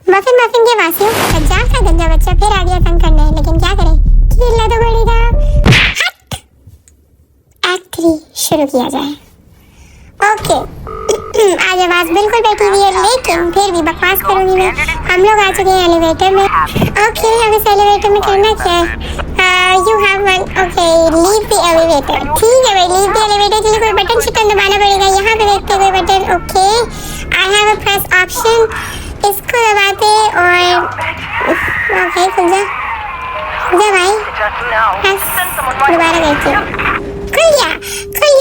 Muffin muffin के वासियों सज्जाद का गंजा बच्चा फिर आ गया तंग करने, लेकिन क्या करे, खेलना तो पड़ेगा। एक्ट 3 शुरू किया जाए। ओके आज आवाज बिल्कुल बैठी हुई है, लेकिन फिर भी बकवास करूंगी मैं। हम लोग आ चुके हैं एलिवेटर में। ओके अब इस एलिवेटर में करना क्या है? You have one. Okay leave the elevator. ठीक है भाई, लीव द एलिवेटर के लिए कोई बटन शिटन दबाना पड़ेगा। यहाँ पे देखते कोई button. Okay I have a press option, इसको दबाते और ओके खुल जा भाई। दोबारा देखते हैं, खुल गया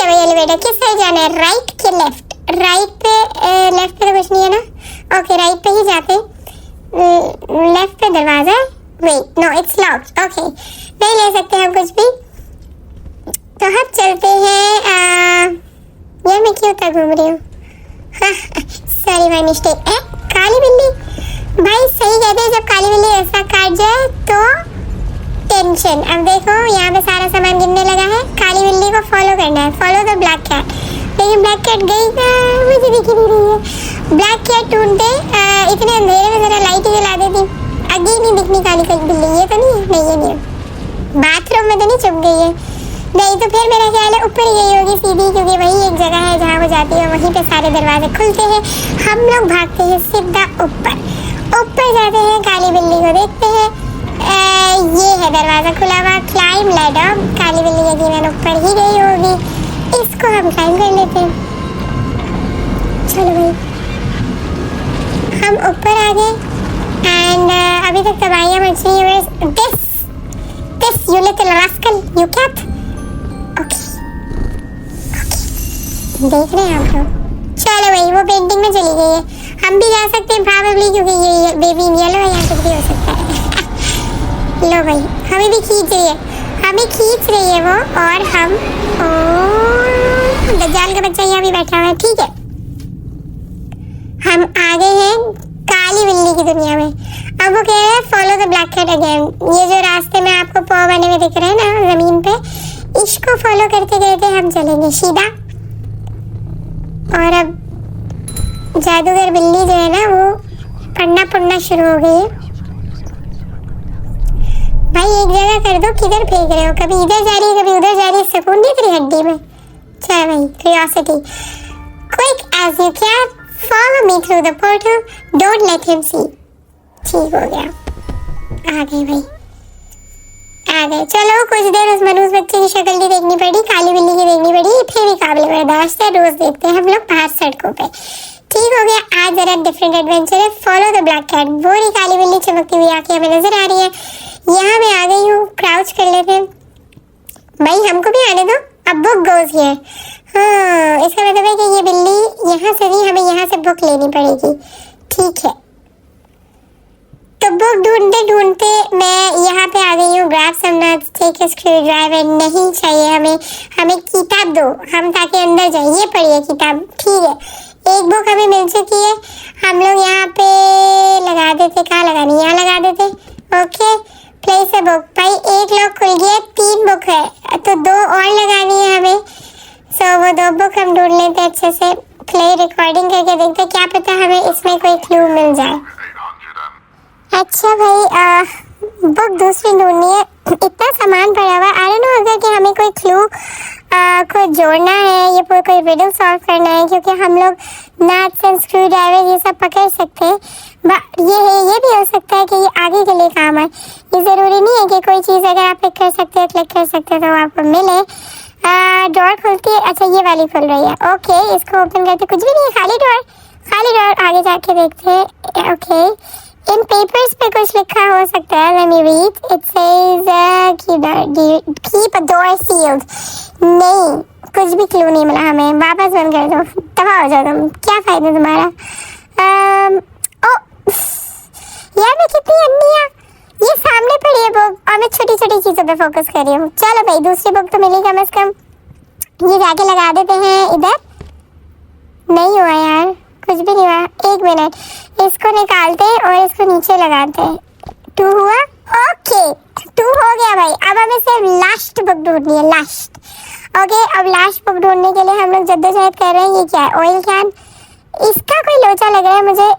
भाई एलिवेटर। किस साइड जाना है, राइट के लेफ्ट? राइट पे, लेफ्ट पे तो कुछ नहीं है ना। ओके राइट पे ही जाते। लेफ्ट पे दरवाजा है। Wait no it's locked. Okay नहीं ले सकते हम कुछ भी, तो हम चलते हैं। यार मैं क्यों तक घूम रही हूँ? Sorry my mistake. काली बिल्ली भाई सही कहते हैं, जब काली बिल्ली ऐसा काट जाए तो टेंशन। अब देखो यहाँ पे सारा सामान गिरने लगा है। काली बिल्ली को फॉलो करना है, फॉलो द ब्लैक कैट। लेकिन ब्लैक कैट गई ना, मुझे दिख नहीं रही है। ब्लैक कैट ढूंढते इतने अंधेरे में जरा लाइट ही जला देती। आगे नहीं दिखनी काली बिल्ली। ये तो नहीं है, ये नहीं है। बाथरूम में तो नहीं छुप गई है? नहीं तो फिर मेरा ख्याल है ऊपर ही गई होगी सीधी, क्योंकि वही एक जगह है जहाँ वो जाती है, वहीं पे सारे दरवाजे खुलते हैं। हम लोग भागते हैं सीधा ऊपर जाते हैं, काली बिल्ली को देखते हैं। ये है दरवाजा खुला हुआ। Climb ladder. काली बिल्ली यकीनन ऊपर ही गई होगी, इसको हम क्लाइम कर लेते हैं। चलो भाई हम ऊपर आ गए एंड अभी तक दवाइयाँ मच रही है। This you little rascal you cat. Okay देख रहे हैं आप लोग। चलो भाई वो पेंटिंग में चली गई है, हम भी जा सकते हैं प्रोबेबली, क्योंकि ये बेबी येलो है, यहाँ कुछ भी हो सकता है। लो भाई हमें भी खींच रही है वो, और हम दज्जाल का बच्चा यहाँ भी बैठा हुआ है। ठीक है हम आ गए हैं काली बिल्ली की दुनिया में। अब वो कह रहे हैं follow the black cat again. ये जो रास्ते में आपको पौ बने हुए दिख रहे हैं ना जमीन पे, इसको फॉलो करते करते हम चलेंगे सीधा। और अब जादूगर बिल्ली जो है ना वो पढ़ना शुरू हो गई है। भाई एक जगह कर दो, किधर फेंक रहे हो? कभी इधर जा रही है, कभी उधर जा रही है। सुकून नहीं तेरी हड्डी में। चल भाई curiosity. Quick as you can follow me through the portal, don't let him see. ठीक हो गया, आ गए भाई आ गए। चलो कुछ देर उस मनूस बच्चे की शक्ल नहीं देखनी पड़ी, काली बिल्ली की देखनी पड़ी, फिर भी काबिल बर्दाश्त है। रोज देखते हैं हम लोग बाहर सड़कों पे। ठीक हो गया, आज जरा डिफरेंट एडवेंचर है। Follow the black cat. वो रही काली बिल्ली चमकती हुई आंखें हमें नजर आ रही है। यहाँ मैं आ गई हूँ, क्राउच कर लेते हैं। भाई हमको भी आने दो। अब बुक गोज हियर। हाँ इसका मतलब है कि ये बिल्ली यहाँ से नहीं, हमें यहाँ से बुक लेनी पड़ेगी। ठीक है तो बुक ढूंढते ढूंढते मैं यहाँ पे आ गई हूँ। Grab some nuts, take a screwdriver. नहीं चाहिए हमें किताब दो, हम ताकि अंदर जाए। ये पढ़िए किताब। ठीक है एक बुक हमें मिल चुकी है। हम लोग यहाँ पे लगा देते, कहाँ लगानी, यहाँ लगा देते। Okay place a book. भाई एक लॉक खुल गया, 3 बुक है तो 2 और लगानी है हमें। सो वो 2 बुक हम ढूंढ लेते अच्छे से। प्ले रिकॉर्डिंग करके देखते, क्या पता हमें इसमें कोई क्लू मिल जाए। अच्छा भाई बुक दूसरी ढूंढनी है। इतना सामान पड़ा हुआ। आई डोंट नो अगर कि हमें कोई क्लू को जोड़ना है, ये कोई रिडल सॉल्व करना है, क्योंकि हम लोग नट्स एंड स्क्रू ड्राइवर ये सब पकड़ सकते हैं। ये भी हो सकता है कि ये आगे के लिए काम है। ये ज़रूरी नहीं है कि कोई चीज़ अगर आप क्लिक कर सकते हैं तो आपको मिले। डोर खुलती है। अच्छा ये वाली खुल रही है। ओके इसको ओपन करते, कुछ भी नहीं है, खाली डोर। आगे जाके देखते हैं। ओके इन पेपर्स पे कुछ लिखा हो सकता है। Let me read. It says keep a door sealed. नहीं कुछ भी क्लू नहीं मिला हमें। वापस बंद कर दो, तबाह हो जाओ तुम। क्या फायदा तुम्हारा? यार मैं कितनी अन्नी। ये सामने पड़ी है बुक और मैं छोटी छोटी चीजों पे फोकस कर रही हूँ। चलो भाई दूसरी बुक तो मिली कम से कम। ये जाके लगा देते हैं इधर। नहीं हुआ यार, कुछ भी नहीं हुआ। 1 मिनट, इसको निकालते और इसको नीचे लगाते। 2 हुआ। ओके 2 हो गया भाई। अब हमें सिर्फ लास्ट बुक ढूंढनी है, लास्ट। ओके अब लास्ट बुक ढूंढने के लिए हम लोग जद्दोजहद कर रहे हैं। ये क्या है? Oil can. इसका कोई लोचा लग रहा है मुझे।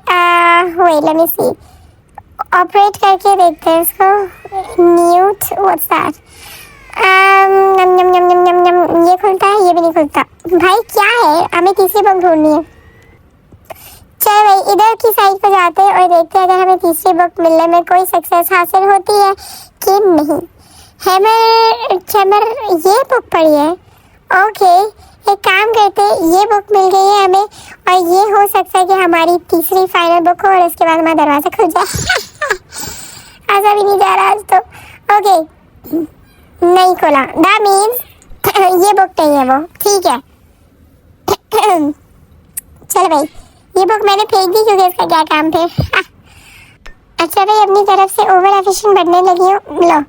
Wait let me see, operate करके देखते हैं इसको। न्यूट व्हाट्स दैट। नम नम नम नम नम नम, ये खुलता है, ये भी नहीं खुलता। भाई क्या है, हमें तीसरी बुक ढूंढनी है। चलो भाई इधर की साइड पे जाते हैं और देखते हैं अगर हमें तीसरी बुक मिलने में कोई सक्सेस हासिल होती है कि नहीं। हैमर ये बुक पढ़ी है। ओके एक काम करते हैं, ये बुक मिल गई है हमें और ये हो सकता है कि हमारी तीसरी फाइनल बुक हो और उसके बाद हमारा दरवाजा खुल जाए। ऐसा भी नहीं जा रहा आज तो। ओके नहीं खोला, दैट मीन्स ये बुक नहीं है वो। ठीक है चलो भाई ये बुक मैंने फेंक दी क्योंकि इसका क्या काम थे। अच्छा भाई अपनी तरफ से ओवर एफिशिएंट बनने लगी हूँ। लो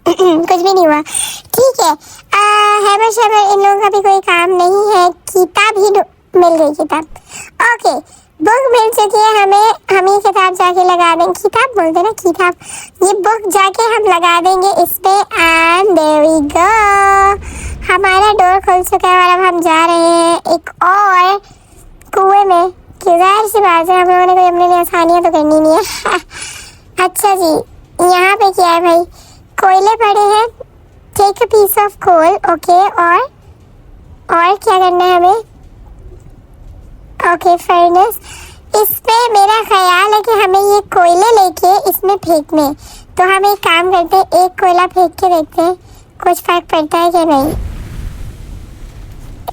कुछ भी नहीं हुआ। ठीक है हैमर शैमर इन लोगों का भी कोई काम नहीं है। किताब ही मिल गई, किताब। ओके बुक मिल चुकी है हमें, हम ये किताब जाके लगा देंगे। किताब बोलते ना, किताब। ये बुक जाके हम लगा देंगे इस पे एंड देयर वी गो। हमारा डोर खुल चुका है और अब हम जा रहे हैं एक और कुएं में। जाहिर सी बात है हम लोगों ने कोई अपने लिए आसानियाँ तो करनी नहीं है। अच्छा जी यहाँ पे क्या है भाई, कोयले पड़े हैं। Take a piece of coal. Okay और क्या करना है हमें। Okay furnace. इस पे मेरा ख्याल है कि हमें ये कोयले लेके इसमें फेंकने। तो हम एक काम करते हैं, एक कोयला फेंक के देखते हैं कुछ फर्क पड़ता है कि नहीं।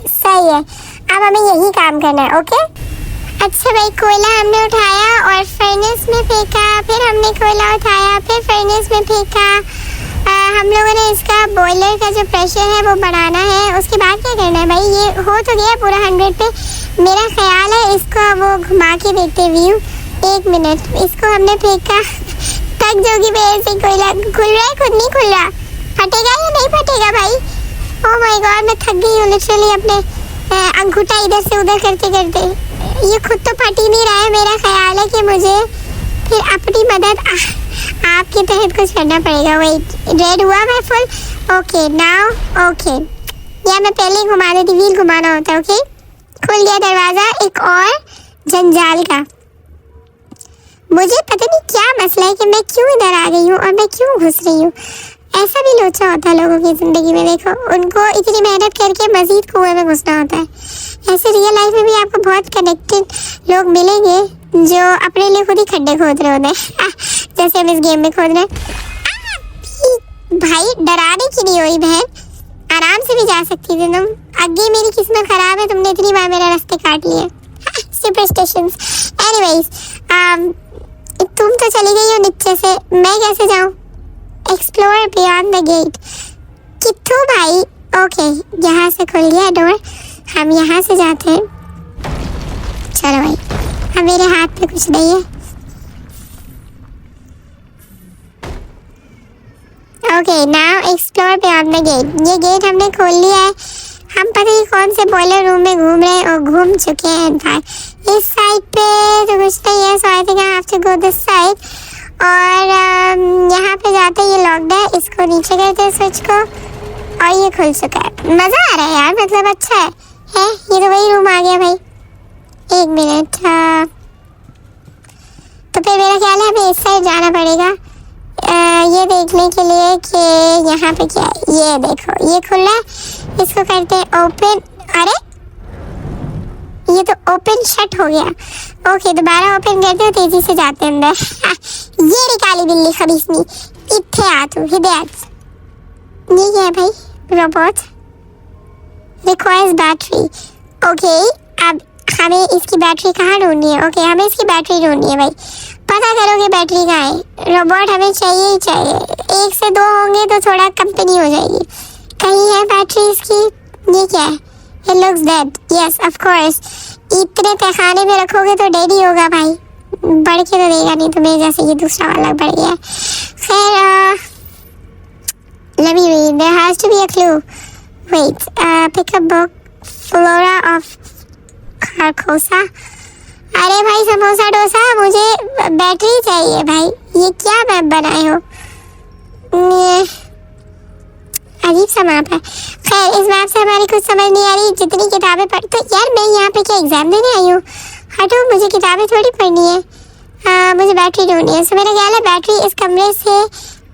सही है, अब हमें यही काम करना है। ओके अच्छा भाई कोयला हमने उठाया और फर्नेस में फेंका, फिर हमने कोयला उठाया फिर फर्नेस में फेंका। हम लोगों ने इसका बॉयलर का जो प्रेशर है वो बढ़ाना है। उसके बाद क्या करना है भाई, ये हो तो गया पूरा 100 पे। मेरा ख्याल है इसको वो घुमा के देखते व्यू। 1 मिनट इसको हमने फेंका, थक जाओगी भाई ऐसे। कोयला खुल रहा है, खुद नहीं खुल रहा। फटेगा या नहीं फटेगा भाई। ओह माय गॉड मैं थक गई हूँ लिटरली अपने अंगूठा इधर से उधर करते करते। ये खुद तो फट ही नहीं रहा है। मेरा ख्याल है कि मुझे फिर अपनी मदद आपके तहत कुछ करना पड़ेगा। वेट रेड हुआ मैं फुल। ओके नाउ ओके या मैं पहले ही घुमा देती, व्हील घुमाना होता है। ओके खुल गया दरवाज़ा एक और जंजाल का। मुझे पता नहीं क्या मसला है कि मैं क्यों इधर आ गई हूँ और मैं क्यों घुस रही हूँ। ऐसा भी लोचा होता है लोगों की ज़िंदगी में। देखो उनको इतनी मेहनत करके मज़ीद कुएं में घुसना होता है। ऐसे रियल लाइफ में भी आपको बहुत कनेक्टेड लोग मिलेंगे जो अपने लिए खुद ही खड्डे खोद रहे होते हैं जैसे हम इस गेम में खोद रहे हैं। भाई डराने की नहीं हुई बहन, आराम से भी जा सकती थी तुम। आगे मेरी किस्मत खराब है, तुमने इतनी बार मेरा रास्ते काट लिए। सुपरस्टिशंस। एनीवेज तुम तो चली गई हो नीचे से, मैं कैसे जाऊँ। Explore beyond the gate. कित्थू भाई। ओके यहाँ से खुल गया डोर, हम यहाँ से जाते हैं। चलो भाई अब मेरे हाथ पे कुछ नहीं है। Okay now explore beyond the gate. ये गेट हमने खोल लिया है। हम पता नहीं कौन से बॉयलर रूम में घूम रहे हैं और घूम चुके हैं। इनफैक्ट इस साइड पे तो कुछ नहीं है, so I think I have to go this side. और यहाँ पे जाते ये लॉक्ड है, इसको नीचे करते हैं स्विच को और ये खुल चुका है। मज़ा आ रहा है यार, मतलब अच्छा है। ये तो वही रूम आ गया भाई। 1 मिनट तो फिर मेरा ख्याल है हमें इस साइड जाना पड़ेगा ये देखने के लिए कि यहाँ पे क्या है। ये देखो ये खुला है, इसको करते हैं ओपन। अरे ये तो ओपन शट हो गया। ओके दोबारा ओपन करते हैं, तेजी से जाते हैं अंदर। ये निकाली बिल्ली खबीसनी, इत्थे आ तू हिदायत। ये क्या है भाई, रोबोट रिक्वायर्स बैटरी। ओके अब हमें इसकी बैटरी कहाँ ढूंढनी है। ओके हमें इसकी बैटरी ढूंढनी है भाई। पता करो कि बैटरी कहाँ है। रोबोट हमें चाहिए ही चाहिए। 1 से 2 होंगे तो थोड़ा कंपनी हो जाएगी। कहीं है बैटरी इसकी। ये क्या है, It looks dead. Yes, of course. इतने तहखाने में रखोगे तो डेड ही होगा भाई, बढ़ के तो देगा नहीं। तो मेरे जैसे ये दूसरा वाला बढ़ गया। खैर let me read. There has to be a clue. Wait. Pick a book. Flora of Carcosa. अरे भाई समोसा डोसा, मुझे बैटरी चाहिए भाई। ये क्या मैप बनाए हो, अजीब सा मैप है। खैर इस मैप से हमारी कुछ समझ नहीं आ रही। जितनी किताबें पढ़ तो यार मैं यहाँ पे क्या एग्जाम देने आई हूँ। हटो, मुझे किताबें थोड़ी पढ़नी है, मुझे बैटरी ढूंढनी है। सो मेरा ख्याल है बैटरी इस कमरे से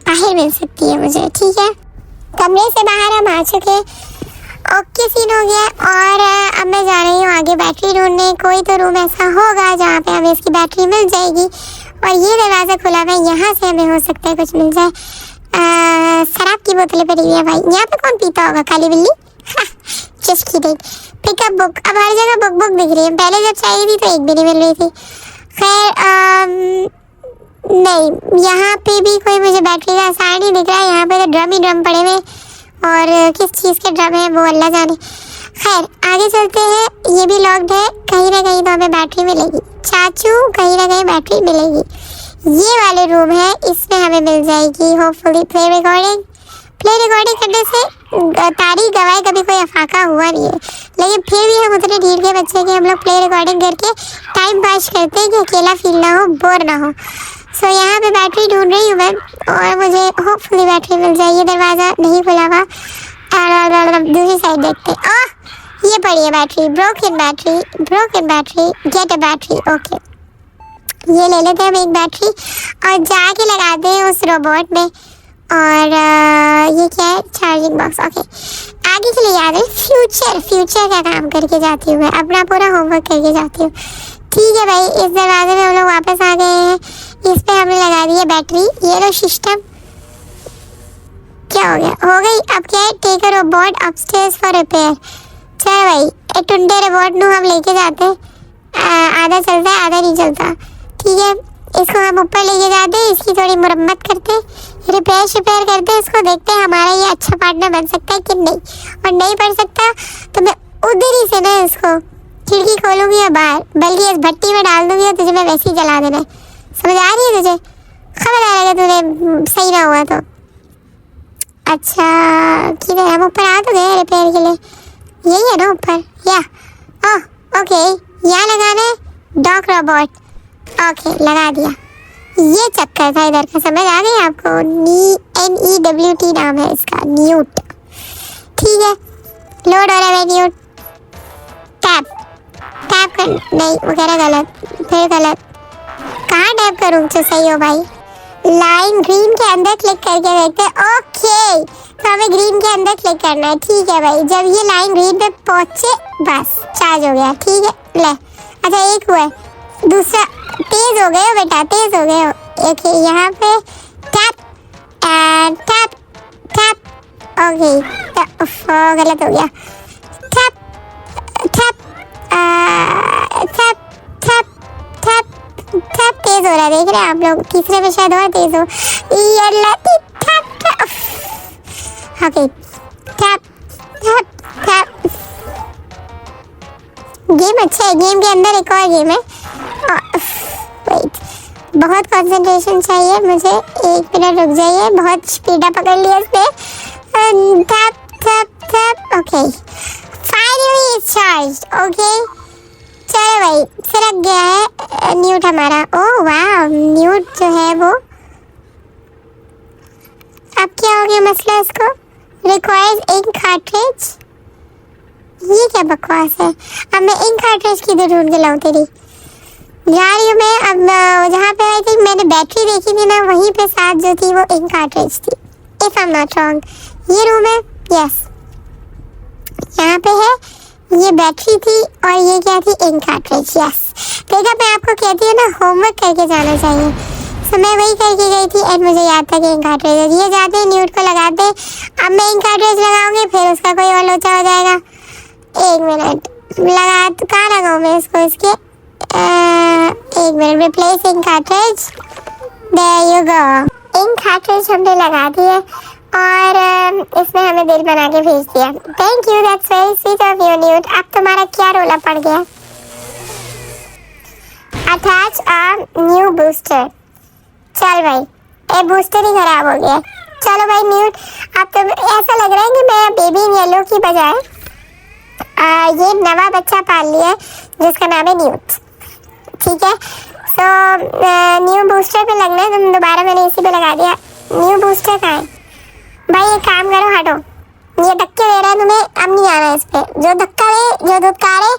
बाहर मिल सकती है मुझे। ठीक है, कमरे से बाहर हम आ चुके, ओके सीन हो गया। और अब मैं जा रही हूँ आगे बैटरी ढूंढने। कोई तो रूम ऐसा होगा जहाँ पे हमें इसकी बैटरी मिल जाएगी। और ये दरवाज़ा खुला हुआ है, यहाँ से हमें हो सकता है कुछ मिल जाए। शराब की बोतलें पड़ी हुई है भाई, यहाँ पे कौन पीता होगा? काली बिल्ली। Just kidding. पिकअप बुक, अब हर जगह बुक बुक दिख रही है। पहले जब चाहिए थी तो एक भी नहीं मिल रही थी। खैर नहीं, यहाँ पे भी कोई मुझे बैटरी का साइन नहीं दिख रहा है। यहाँ पे तो ड्रम ही ड्रम पड़े हुए, और किस चीज़ के ड्रम है वो अल्लाह जाने। खैर आगे चलते हैं। ये भी लॉक्ड है, कहीं ना कहीं तो हमें बैटरी मिलेगी। चाचू, कहीं ना कहीं बैटरी मिलेगी। ये वाले रूम है, इसमें हमें मिल जाएगी होपफुली। प्ले रिकॉर्डिंग करने से तारीख गवाए कभी कोई अफाका हुआ नहीं है, लेकिन फिर भी हम उतने ढीठ के बच्चे कि हम लोग प्ले रिकॉर्डिंग करके टाइम पास करते हैं कि अकेला फील ना हो, बोर ना हो। सो यहाँ पे बैटरी ढूंढ रही हूँ मैं, और मुझे होपफुली बैटरी मिल जाए। ये दरवाज़ा नहीं खुला हुआ, दूसरी साइड देखते हैं। ओह, ये पड़ी है battery. Broken battery, get a battery. Okay, ये ले लेते हैं हम एक बैटरी और जाके लगाते हैं उस रोबोट में। और ये क्या है? Charging box. ओके, आगे के लिए याद है फ्यूचर का काम करके जाती हूँ मैं, अपना पूरा होमवर्क करके जाती हूँ। ठीक है भाई, इस दरवाजे में हम लोग वापस आ गए हैं। इस पे हमने लगा दी है बैटरी। ये लो सिस्टम, क्या हो गया? हो गई। अब क्या है? Take a robot upstairs for repair. चल भाई, एक टुंडे रोबोट नू हम लेके जाते हैं। आधा चलता है आधा नहीं चलता। ठीक है, इसको हम ऊपर लेके जाते हैं, इसकी थोड़ी मुरम्मत करते हैं, रिपेयर करते हैं इसको। देखते हैं हमारा ये अच्छा पार्टनर बन सकता है कि नहीं। और नहीं बन सकता तो मैं उधर ही से ना इसको खिड़की खोलूंगी या बाहर, बल्कि इस भट्टी में डाल दूंगी और तुझे मैं वैसे ही जला देना है। समझ आ रही है तुझे? खबरदार अगर तूने सही ना हुआ तो। अच्छा, किधर? हम ऊपर आ तो गए रिपेयर के लिए। यही है ना ऊपर? या ओह ओके, यहाँ लगाना है डॉक रोबोट। ओके, लगा दिया। ये चक्कर था इधर का, समझ आ गई आपको? NEWT नाम है इसका, न्यूट। ठीक है, लोड हो रहा है न्यूट। टैप कर, नहीं वो कह रहा गलत, फिर गलत। कहाँ टैप करूँ जो सही हो भाई? लाइन ग्रीन के अंदर क्लिक करके देखते हैं। ओके, तो हमें ग्रीन के अंदर क्लिक करना है। ठीक है भाई, जब ये लाइन ग्रीन पे पहुंचे बस चार्ज हो गया। ठीक है, ले। अच्छा, एक हुआ है, दूसरा तेज हो गए हो बेटा, तेज हो गए हो। एक यहाँ पे tap and tap tap. Okay, गलत हो गया। Tap tap tap tap tap tap. तेज हो रहा है, देख रहे हैं आप लोग? तीसरे में शायद और तेज हो। Okay, tap tap tap. Game अच्छा है, गेम के अंदर एक और गेम है। वेट, बहुत कंसंट्रेशन चाहिए मुझे, 1 मिनट रुक जाइए। बहुत स्पीडा पकड़ लिया इसने। Tap tap tap. Okay, finally it's charged. Okay, चलो भाई, सिरक गया है न्यूट हमारा। ओह वाह, न्यूट जो है वो अब क्या हो गया मसला? इसको रिक्वायर्स इंक कार्ट्रिज। ये क्या बकवास है? अब मैं इंक कार्ट्रिज किधर ढूंढ के लाऊं? तेरी जा रही हूँ मैं। अब जहाँ पे आई थी मैंने बैटरी देखी थी ना, वहीं पे साथ जो थी वो इंक कार्ट्रिज थी, if I am not wrong. ये रूम है, यस, यहाँ पे है। ये बैटरी थी और ये क्या थी? Ink cartridge. यस, देखा, मैं आपको कहती हूँ ना, होमवर्क करके जाना चाहिए। तो मैं वही करके गई थी एंड मुझे याद था कि इंक कार्ट्रिज। ये जाते हैं न्यूट को लगाते। अब मैं इंक कार्ट्रिज लगाऊंगी, फिर उसका कोई और लोचा हो जाएगा। 1 मिनट लगा, तो कहाँ लगाऊँ मैं इसको? इसके 1 मिनट। Replace ink cartridge, there you go. Ink cartridge हमने लगा दी है और इसने हमें दिल बना के भेज दिया। Thank you, that's very sweet of you Newt. अब तुम्हारा क्या रोला पड़ गया? Attach a new booster. चल भाई, ये बूस्टर ही खराब हो गया। चलो भाई न्यूट, अब तो ऐसा लग रहा है कि मैं बेबी इन येलो की बजाय ये नवा बच्चा पाल लिया है जिसका नाम है न्यूट। ठीक है, सो न्यू बूस्टर पे लगना है। तुम दोबारा मैंने इसी पे लगा दिया। न्यू बूस्टर कहाँ है भाई? एक काम करो, हटो। ये धक्के दे रहा है तुम्हें, अब नहीं जाना इस पे। जो धक्का दे, जो धुतकारे,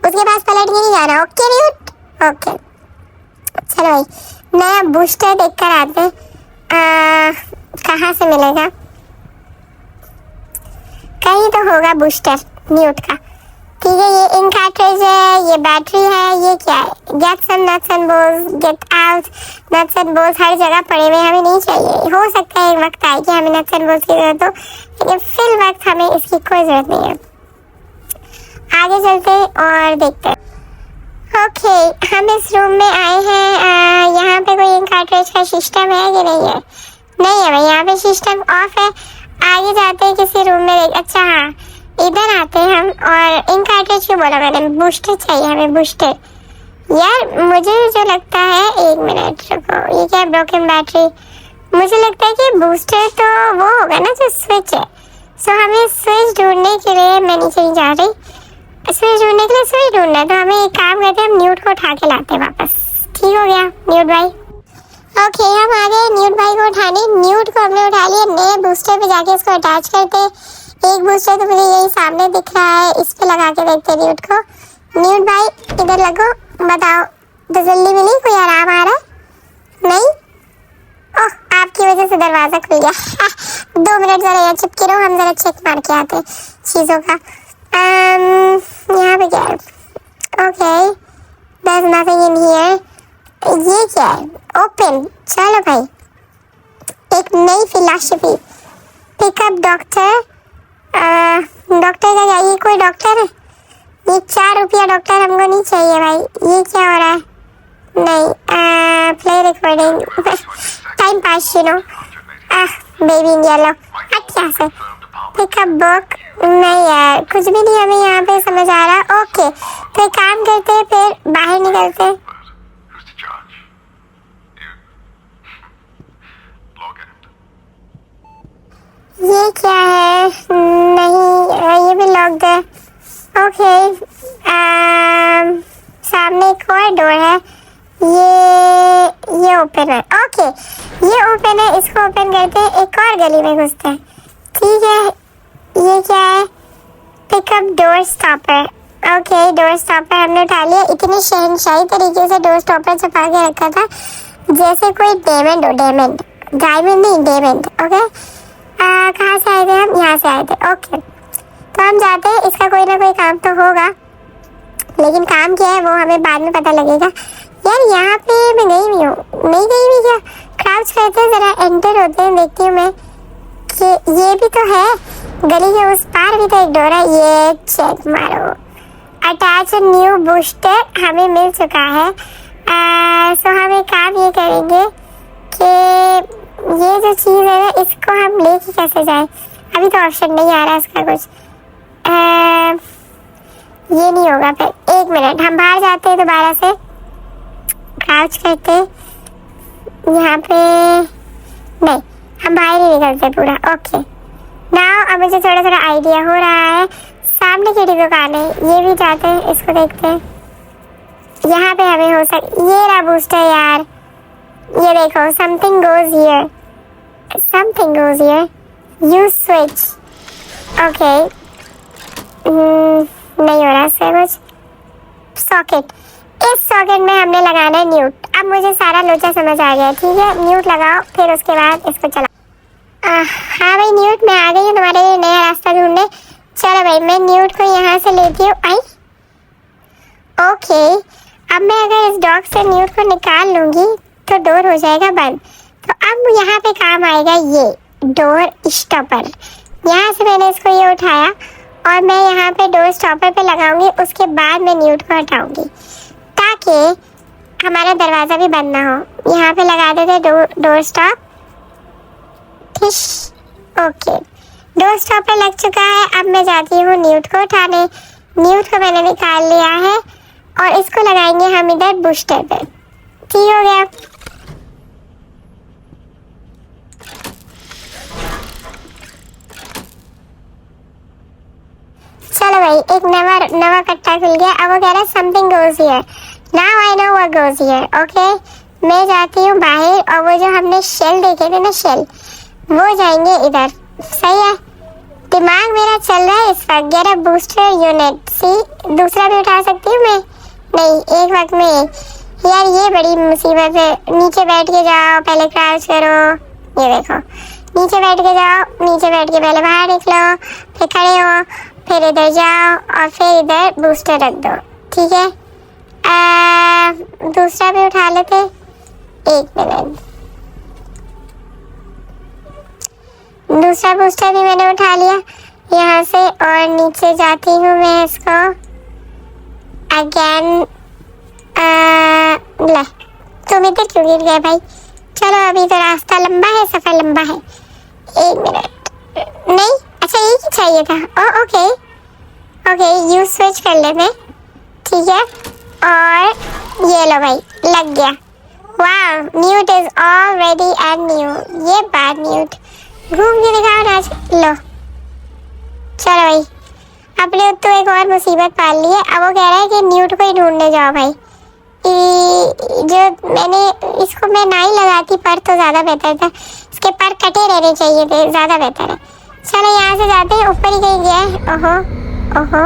उसके पास पलट के नहीं जाना। ओके न्यूट, ओके चलो भाई नया बूस्टर देख कर आते हैं। कहाँ से मिलेगा? कहीं तो होगा बूस्टर न्यूट का। ठीक है ये इन कार्ट्रिज है, ये बैटरी है, ये क्या है? Get some nuts and bolts, get out. Nuts and bolts हर जगह पड़े हुए हमें नहीं चाहिए। हो सकता है एक वक्त आए कि हमें नट्स एंड बोल्ट्स की जरूरत हो, लेकिन फिल वक्त हमें इसकी कोई जरूरत नहीं है। आगे चलते और देखते हैं। ओके हम इस रूम में आए हैं। यहाँ पे कोई इन कार्ट्रिज का सिस्टम है कि नहीं है? नहीं है भाई, यहाँ पे सिस्टम ऑफ है। आगे जाते हैं किसी रूम में। अच्छा हाँ इधर आते हैं हम। और इन कार्ट्रिज क्यों बोला मैंने? बूस्टर चाहिए हमें, बूस्टर। यार मुझे जो लगता है, एक मिनट रुको, ये क्या ब्रोकन बैटरी? मुझे लगता है कि बूस्टर तो वो होगा ना जो स्विच है। सो हमें स्विच ढूंढने के लिए, मैं नीचे नहीं जा रही, स्विच ढूंढने के लिए स्विच ढूंढना है। तो हमें एक काम करते हैं, हम न्यूट को उठा के लाते हैं वापस। ठीक हो गया न्यूट भाई। ओके हम आ गए न्यूट भाई को उठाने। न्यूट को हमने उठा लिया। नए बूस्टर पे जाके इसको अटैच करते। एक बूस्टर तो मुझे यही सामने दिख रहा है, इस पे लगा के देखते न्यूट को। न्यूट भाई इधर लगो, बताओ तो जल्दी मिली? कोई आराम आ रहा है? नहीं? ओह आपकी वजह से दरवाजा खुल गया। 2 मिनट जरा यहाँ चिपके रहो, हम जरा चेक मार के आते चीजों का। यहाँ पे क्या है? Okay there's nothing in here। ये क्या है? ओपन। चलो भाई एक नई फिलॉसफी। Pickup doctor. डॉक्टर का क्या? ये कोई डॉक्टर है? ये 4 रुपया डॉक्टर हमको नहीं चाहिए भाई। ये क्या हो रहा है? नहीं play recording time pass you know. Baby in yellow. हट यहाँ से। Pickup book. नहीं यार कुछ भी नहीं हमें यहाँ पे समझ आ रहा। ओके तो एक काम करते हैं, फिर बाहर निकलते हैं। ये क्या है? नहीं ये भी लॉक्ड है। ओके सामने एक और डोर है। ये ओपन है। ओके ये ओपन है, इसको ओपन करते हैं, एक और गली में घुसते हैं। ठीक है ये क्या है? Pickup door stopper. Okay door stopper हमने उठा लिया। इतनी शहनशाही तरीके से डोर स्टॉपर छुपा के रखा था जैसे कोई डायमंड हो। डायमंड नहीं डायमंड। ओके कहाँ से आए थे हम? यहाँ से आए थे। ओके तो हम जाते हैं। इसका कोई ना कोई काम तो होगा, लेकिन काम क्या है वो हमें बाद में पता लगेगा। यार यहाँ पे मैं गई हुई हूँ, नहीं गई हुई क्या? क्राउच करते हैं जरा, एंटर होते हैं, देखती हूँ मैं कि ये भी तो है। गली के उस पार भी तो एक डोर है। ये चेक मारो। अटैच न्यू बूस्टर हमें मिल चुका है। सो हम एक काम ये करेंगे कि ये जो चीज़ है ना इसको हम लेके कैसे जाए? अभी तो ऑप्शन नहीं आ रहा इसका कुछ। ये नहीं होगा फिर। एक मिनट हम बाहर जाते हैं दोबारा से, क्राउच करते यहाँ पे। नहीं हम बाहर ही निकलते पूरा। ओके नाउ अब मुझे थोड़ा थोड़ा आइडिया हो रहा है। सामने की दुकान है, ये भी जाते हैं, इसको देखते हैं। यहाँ पे हमें हो ये रहा बूस्टर यार। ये देखो something goes here, something goes here, you switch. Okay नहीं हो रहा इससे कुछ। सॉकेट, इस सॉकेट में हमने लगाना है न्यूट। अब मुझे सारा लोचा समझ आ गया। ठीक है न्यूट लगाओ, फिर उसके बाद इसको चलाओ। हाँ भाई न्यूट मैं आ गई हूँ तुम्हारे लिए नया रास्ता ढूंढने। चलो भाई मैं न्यूट को यहाँ से लेती हूँ। आई ओके अब मैं अगर इस डॉग से न्यूट को निकाल लूँगी तो डोर हो जाएगा बंद। तो अब यहाँ पे काम आएगा ये डोर स्टॉपर। यहाँ से मैंने इसको ये उठाया और मैं यहाँ पे डोर स्टॉपर पे लगाऊंगी। उसके बाद मैं न्यूट को हटाऊंगी ताकि हमारा दरवाज़ा भी बंद ना हो। यहाँ पे लगा देते door stop. Okay door stopper लग चुका है। अब मैं जाती हूँ न्यूट को उठाने। न्यूट को मैंने निकाल लिया है और इसको लगाएंगे हम इधर बूस्टर पे। ठीक हो गया। चलो भाई एक नवा कट्टा खुल गया। अब वो कह रहा है something goes here. Now I know what goes here. Okay मैं जाती हूँ बाहर और वो जो हमने शेल देखे थे ना शेल, वो जाएंगे इधर। सही है दिमाग मेरा चल रहा है इस वक्त। Get a booster unit. See दूसरा भी उठा सकती हूँ मैं? नहीं एक वक्त में यार ये बड़ी मुसीबत है। नीचे बैठ के जाओ, पहले क्राउच करो, ये देखो नीचे बैठ के जाओ, नीचे बैठ के पहले बाहर निकलो, फिर खड़े हो, फिर इधर जाओ और फिर इधर बूस्टर रख दो, ठीक है। दूसरा भी उठा लेते, एक मिनट। दूसरा बूस्टर भी मैंने उठा लिया यहाँ से, और नीचे जाती हूँ मैं इसको अगेन। ले, तुम इधर क्यों गिर गए भाई? चलो अभी तो रास्ता लंबा है, सफर लंबा है। एक मिनट, नहीं अच्छा एक ही चाहिए था। ओ ओके ओके, यू स्विच कर लेते, ठीक है। और ये लो भाई, लग गया। वाह, Newt is already end new. ये बात न्यूट, घूम के दिखाओ ना। लो चलो भाई, अपने तो एक और मुसीबत पाल ली है। अब वो कह रहा है कि न्यूट को ही ढूंढने जाओ भाई। जो मैंने इसको मैं ना ही लगाती, पर तो ज़्यादा बेहतर था। इसके पर कटे रहने चाहिए थे, ज़्यादा बेहतर है। चलो यहाँ से जाते हैं, ऊपर ही कहीं गया है। ओहो ओहो,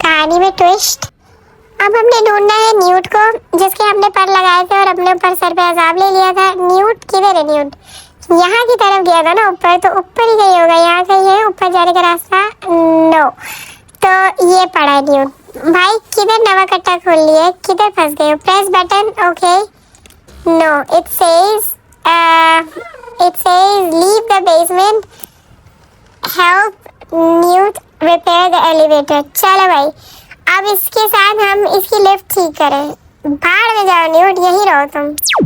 कहानी में ट्विस्ट। अब हमने ढूंढना है न्यूट को, जिसके हमने पर लगाए थे और अपने ऊपर सर पे अजाब ले लिया था। न्यूट किधर है? न्यूट यहाँ की तरफ गया था ना ऊपर, तो ऊपर ही कहीं होगा। यहाँ कहीं है ऊपर जाने का रास्ता? नो, तो ये पड़ा है न्यूट। भाई किधर नवा कट्टा खोल लिया, किधर फंस गए हो? Press button, okay. No, it says leave the basement, help Newt repair the elevator. चलो भाई, अब इसके साथ हम इसकी लिफ्ट ठीक करें। भाड़ में जाओ न्यूट, यही रहो तुम।